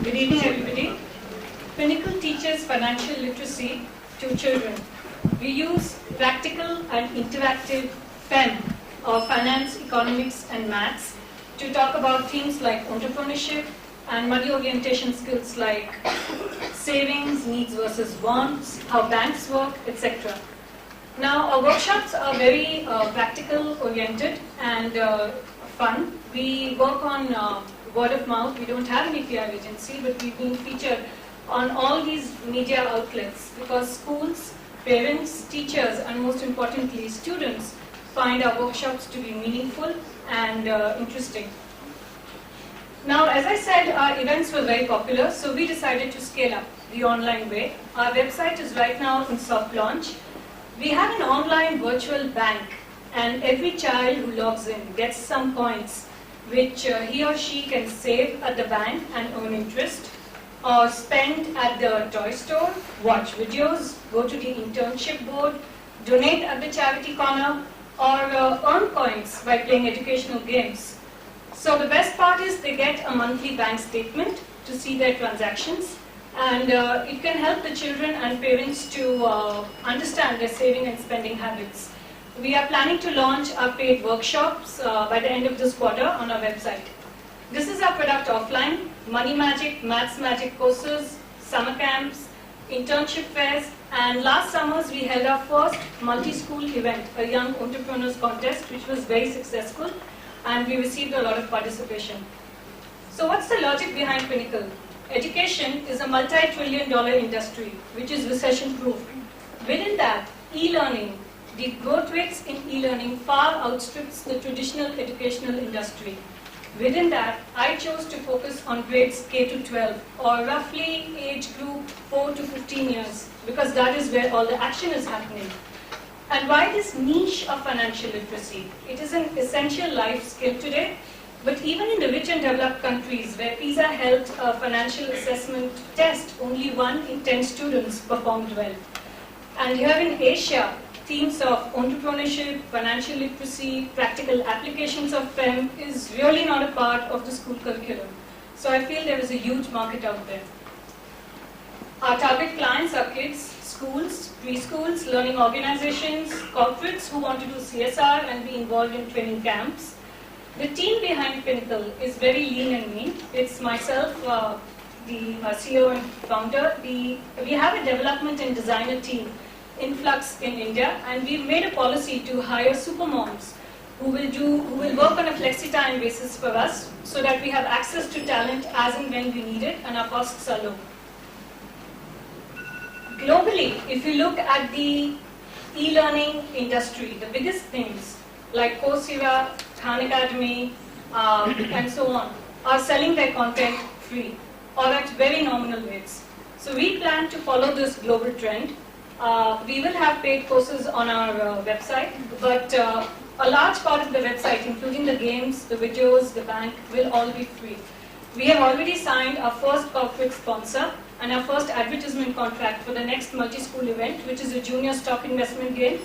Good evening, everybody. Pinnacle teaches financial literacy to children. We use practical and interactive FEM, or finance, economics, and maths, to talk about themes like entrepreneurship and money orientation skills like savings, needs versus wants, how banks work, etc. Now, our workshops are very practical oriented and fun. We work on word of mouth. We don't have any PR agency, but we've been featured on all these media outlets because schools, parents, teachers, and most importantly, students find our workshops to be meaningful and interesting. Now, as I said, our events were very popular, so we decided to scale up the online way. Our website is right now in soft launch. We have an online virtual bank, and every child who logs in gets some points which he or she can save at the bank and earn interest, or spend at the toy store, watch videos, go to the internship board, donate at the charity corner, or earn points by playing educational games. So the best part is they get a monthly bank statement to see their transactions, and it can help the children and parents to understand their saving and spending habits. We are planning to launch our paid workshops by the end of this quarter on our website. This is our product offline: Money Magic, Maths Magic courses, summer camps, internship fairs, and last summers we held our first multi-school event, a young entrepreneurs contest, which was very successful, and we received a lot of participation. So what's the logic behind Pinnacle? Education is a multi-trillion-dollar industry, which is recession-proof. Within that, e-learning, the growth rates in e-learning far outstrips the traditional educational industry. Within that, I chose to focus on grades K to 12, or roughly age group 4 to 15 years, because that is where all the action is happening. And why this niche of financial literacy? It is an essential life skill today, but even in the rich and developed countries where PISA held a financial assessment test, only 1 in 10 students performed well. And here in Asia, themes of entrepreneurship, financial literacy, practical applications of FEM is really not a part of the school curriculum. So I feel there is a huge market out there. Our target clients are kids, schools, preschools, learning organizations, corporates who want to do CSR and be involved in training camps. The team behind Pinnacle is very lean and mean. It's myself, the CEO and founder. We have a development and designer team influx in India, and we've made a policy to hire super moms who will work on a flexi-time basis for us, so that we have access to talent as and when we need it, and our costs are low. Globally, if you look at the e-learning industry, the biggest names like Coursera, Khan Academy, and so on are selling their content free or at very nominal rates. So we plan to follow this global trend. We will have paid courses on our website, but a large part of the website, including the games, the videos, the bank, will all be free. We have already signed our first corporate sponsor and our first advertisement contract for the next multi-school event, which is a junior stock investment game.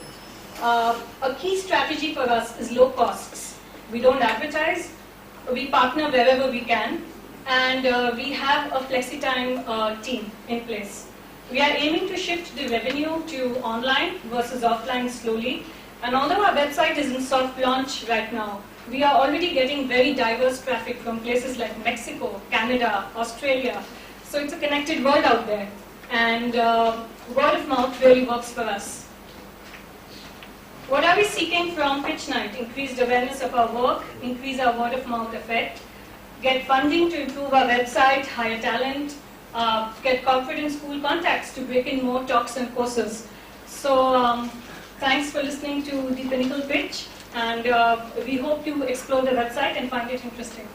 A key strategy for us is low costs. We don't advertise, we partner wherever we can, and we have a flexi-time team in place. We are aiming to shift the revenue to online versus offline slowly. And although our website is in soft launch right now, we are already getting very diverse traffic from places like Mexico, Canada, Australia. So it's a connected world out there. And word of mouth really works for us. What are we seeking from Pitch Night? Increased awareness of our work, increase our word of mouth effect, get funding to improve our website, hire talent, get corporate and school contacts to break in more talks and courses. So thanks for listening to the Pinnacle pitch, and we hope you explore the website and find it interesting.